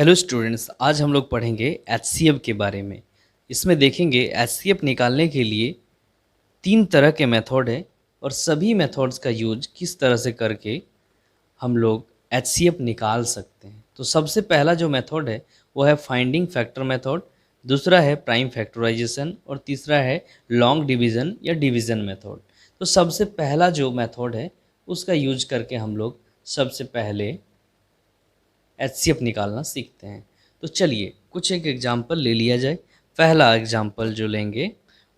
Hello students, आज हम लोग पढ़ेंगे एचसीएफ के बारे में। इसमें देखेंगे एचसीएफ निकालने के लिए तीन तरह के मेथड है और सभी मेथड्स का यूज किस तरह से करके हम लोग एचसीएफ निकाल सकते हैं। तो सबसे पहला जो मेथड है वो है फाइंडिंग फैक्टर मेथड, दूसरा है प्राइम फैक्टराइजेशन और तीसरा है लॉन्ग डिवीज़न या डिवीज़न मेथड। तो सबसे पहला जो मेथड है उसका यूज करके हम लोग सबसे पहले एचसीएफ निकालना सीखते हैं। तो चलिए कुछ एक एग्जांपल ले लिया जाए। पहला एग्जांपल जो लेंगे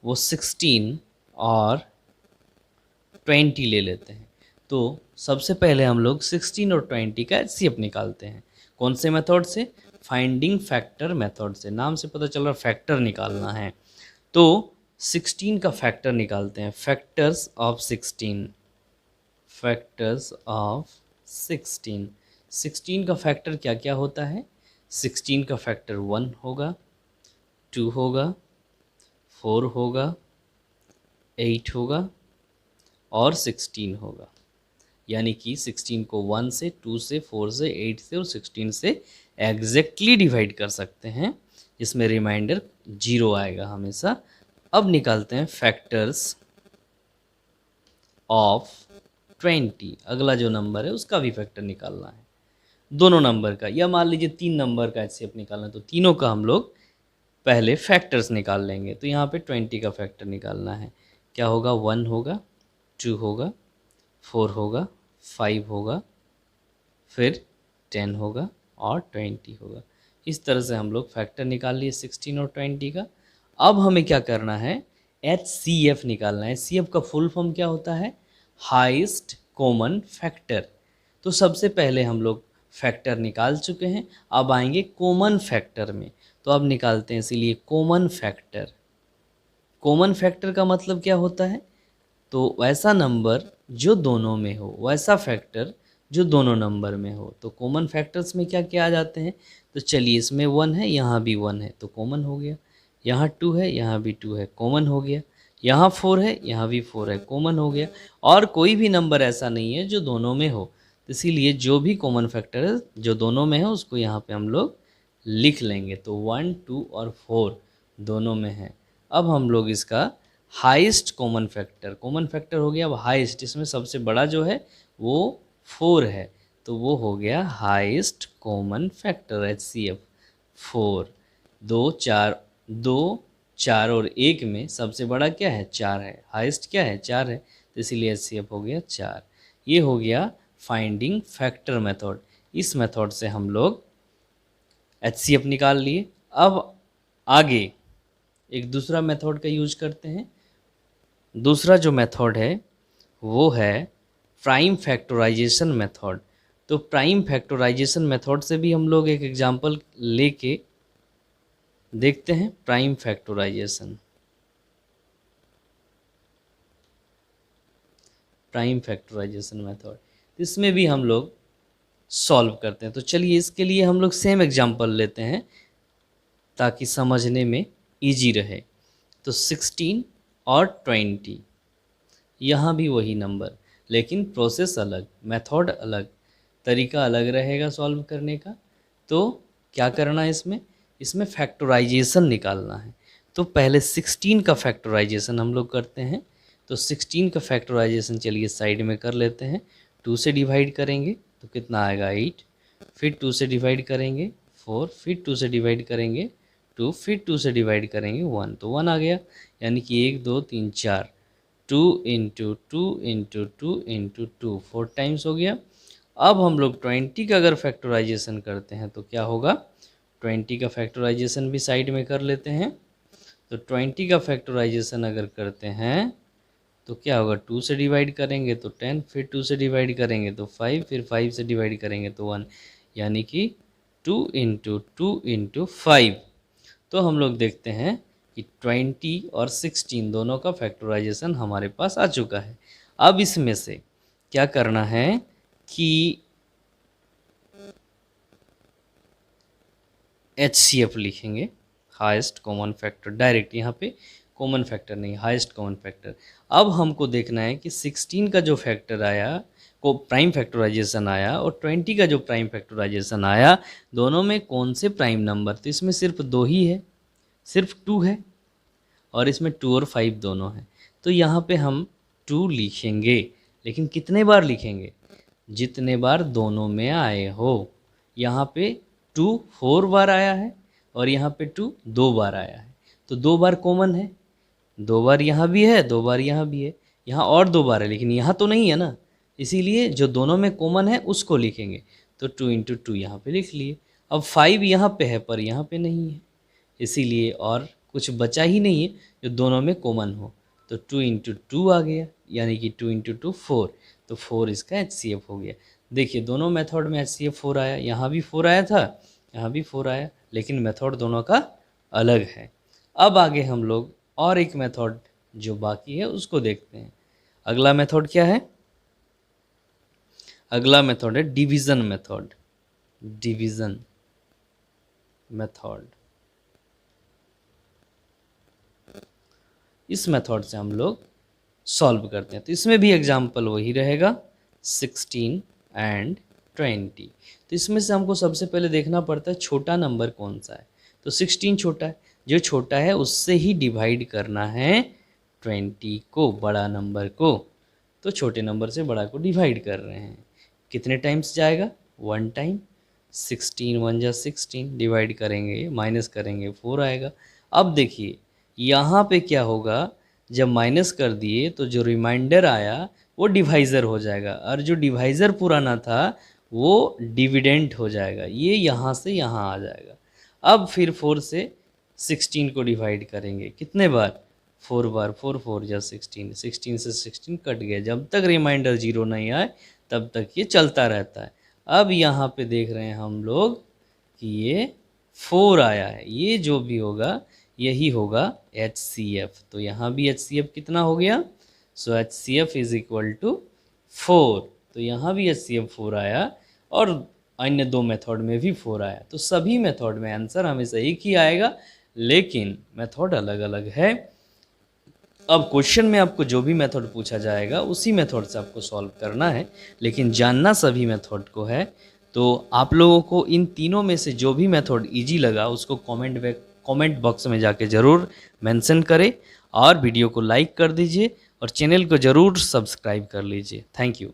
वो 16 और 20 ले लेते हैं। तो सबसे पहले हम लोग 16 और 20 का एचसीएफ निकालते हैं। कौन से मेथड से? फाइंडिंग फैक्टर मेथड से। नाम से पता चल रहा फैक्टर निकालना है। तो 16 का फैक्टर निकालते हैं। Factors of 16, factors of 16। 16 का फैक्टर क्या क्या होता है? 16 का फैक्टर 1 होगा, 2 होगा, 4 होगा, 8 होगा और 16 होगा। यानी कि 16 को 1 से, 2 से, 4 से, 8 से और 16 से एग्जैक्टली डिवाइड कर सकते हैं। इसमें रिमाइंडर 0 आएगा हमेशा। अब निकालते हैं फैक्टर्स ऑफ 20। अगला जो नंबर है उसका भी फैक्टर निकालना है, दोनों नंबर का। या मान लीजिए 3 नंबर का एचसीएफ निकालना है तो तीनों का हम लोग पहले फैक्टर्स निकाल लेंगे। तो यहाँ पे 20 का फैक्टर निकालना है। क्या होगा? 1 होगा, 2 होगा, 4 होगा, 5 होगा, फिर 10 होगा और 20 होगा। इस तरह से हम लोग फैक्टर निकाल लिए 16 और 20 का। अब हमें क्या करना है? एचसीएफ निकालना है। एचसीएफ का फुल फॉर्म क्या होता है? Highest common factor. तो सबसे पहले हम लोग फैक्टर निकाल चुके हैं, अब आएंगे कॉमन फैक्टर में। तो अब निकालते हैं इसीलिए कॉमन फैक्टर। कॉमन फैक्टर का मतलब क्या होता है? तो वैसा नंबर जो दोनों में हो, वैसा फैक्टर जो दोनों नंबर में हो। तो कॉमन फैक्टर्स में क्या क्या आ जाते हैं? तो चलिए, इसमें 1 है, यहाँ भी 1 है तो कॉमन हो गया। यहाँ 2 है, यहाँ भी 2 है, कॉमन हो गया। यहाँ 4 है, यहाँ भी 4 है, कॉमन हो गया। और कोई भी नंबर ऐसा नहीं है जो दोनों में हो। तो इसीलिए जो भी कॉमन फैक्टर है जो दोनों में है उसको यहाँ पे हम लोग लिख लेंगे। तो 1, 2 और 4 दोनों में है। अब हम लोग इसका हाईएस्ट कॉमन फैक्टर हो गया। अब हाईएस्ट, इसमें सबसे बड़ा जो है वो 4 है तो वो हो गया हाईएस्ट कॉमन फैक्टर एचसीएफ 4। 2, 4, 2, 4 और 1 में सबसे बड़ा क्या है? 4 है। हाईएस्ट क्या है? 4 है। तो इसीलिए एचसीएफ हो गया 4। ये हो गया फाइंडिंग फैक्टर मेथड। इस मेथड से हम लोग एचसीएफ निकाल लिए। अब आगे एक दूसरा मेथड का यूज करते हैं। दूसरा जो मेथड है वो है प्राइम फैक्टराइजेशन मेथड। तो प्राइम फैक्टराइजेशन मेथड से भी हम लोग एक एग्जांपल लेके देखते हैं। Prime factorization, prime factorization method, इसमें भी हम लोग सॉल्व करते हैं। तो चलिए इसके लिए हम लोग सेम एग्जांपल लेते हैं ताकि समझने में इजी रहे। तो 16 और 20, यहाँ भी वही नंबर, लेकिन प्रोसेस अलग, मेथड अलग, तरीका अलग रहेगा सॉल्व करने का। तो क्या करना है इसमें? इसमें फैक्टराइजेशन निकालना है। तो पहले 16 का फैक्टराइजेशन हम लोग करते हैं। तो 16 का फैक्टराइजेशन चलिए साइड में कर लेते हैं। 2 से डिवाइड करेंगे तो कितना आएगा? 8। फिर 2 से डिवाइड करेंगे 4, फिर 2 से डिवाइड करेंगे 2, फिर 2 से डिवाइड करेंगे 1, तो 1 आ गया। यानी कि 1, 2, 3, 4, 2 इंटू 2 इंटू 2 इंटू 2, 4 टाइम्स हो गया। अब हम लोग 20 का अगर फैक्टराइजेशन करते हैं तो क्या होगा? 20 का फैक्टराइजेशन भी साइड में कर लेते हैं। तो 20 का फैक्टराइजेशन अगर करते हैं तो क्या होगा? 2 से डिवाइड करेंगे तो 10, फिर 2 से डिवाइड करेंगे तो 5, फिर 5 से डिवाइड करेंगे तो 1, यानी कि 2 इंटू 2 इंटू 5। तो हम लोग देखते हैं कि 20 और 16 दोनों का फैक्टराइजेशन हमारे पास आ चुका है। अब इसमें से क्या करना है कि एचसीएफ लिखेंगे, हाईएस्ट कॉमन फैक्टर। डायरेक्ट यहाँ पे कॉमन फैक्टर नहीं, हाईएस्ट कॉमन फैक्टर। अब हमको देखना है कि 16 का जो फैक्टर आया को प्राइम फैक्टराइजेशन आया और 20 का जो प्राइम फैक्टराइजेशन आया, दोनों में कौन से प्राइम नंबर। तो इसमें सिर्फ 2 ही है, सिर्फ 2 है, और इसमें 2 और 5 दोनों हैं। तो यहाँ पे हम 2 लिखेंगे, लेकिन कितने बार लिखेंगे, जितने बार दोनों में आए हो। यहाँ पे 2 4 बार आया है और यहाँ पे 2 2 बार आया है, तो 2 बार कॉमन है, 2 बार यहाँ भी है, 2 बार यहाँ भी है, यहाँ और 2 बार है, लेकिन यहाँ तो नहीं है ना, इसीलिए जो दोनों में कॉमन है उसको लिखेंगे। तो 2 इंटू 2 यहाँ पर लिख लिए। अब 5 यहाँ पे है पर यहाँ पे नहीं है, इसीलिए और कुछ बचा ही नहीं है जो दोनों में कॉमन हो। तो 2 इंटू 2 आ गया, यानी कि 2 इंटू 2 4, तो 4 इसका HCF हो गया। देखिए दोनों मेथड में HCF 4 आया, यहाँ भी 4 आया था, यहाँ भी 4 आया, लेकिन मेथड दोनों का अलग है। अब आगे हम लोग और एक मेथड जो बाकी है उसको देखते हैं। अगला मेथड क्या है, अगला मेथड है डिवीज़न मेथड। डिवीज़न मेथड, इस मेथड से हम लोग सॉल्व करते हैं। तो इसमें भी एग्जाम्पल वही रहेगा, 16 एंड 20। तो इसमें से हमको सबसे पहले देखना पड़ता है छोटा नंबर कौन सा है। तो 16 छोटा है, जो छोटा है उससे ही डिवाइड करना है 20 को, बड़ा नंबर को। तो छोटे नंबर से बड़ा को डिवाइड कर रहे हैं, कितने टाइम्स जाएगा, 1 टाइम। 16 1 जा 16, डिवाइड करेंगे माइनस करेंगे 4 आएगा। अब देखिए यहाँ पे क्या होगा, जब माइनस कर दिए तो जो रिमाइंडर आया वो डिवाइज़र हो जाएगा, और जो डिवाइज़र पुराना था वो डिविडेंट हो जाएगा, ये यहाँ से यहाँ आ जाएगा। अब फिर 4 से 16 को डिवाइड करेंगे, कितने बार, 4 बार, 4 4 जा 16, 16 से 16 कट गया, जब तक रिमाइंडर 0 नहीं आए तब तक ये चलता रहता है। अब यहाँ पे देख रहे हैं हम लोग कि ये 4 आया है, ये जो भी होगा यही होगा HCF। तो यहाँ भी HCF कितना हो गया, सो HCF इज इक्वल टू 4। तो यहाँ भी HCF 4 आया और अन्य 2 मेथड में भी 4 आया। तो सभी मेथड में आंसर हमेशा एक ही आएगा, लेकिन मेथड अलग अलग है। अब क्वेश्चन में आपको जो भी मेथड पूछा जाएगा उसी मेथड से आपको सॉल्व करना है, लेकिन जानना सभी मेथड को है। तो आप लोगों को इन तीनों में से जो भी मेथड इजी लगा उसको कमेंट बॉक्स में जाके ज़रूर मेंशन करें, और वीडियो को लाइक कर दीजिए और चैनल को ज़रूर सब्सक्राइब कर लीजिए। Thank you.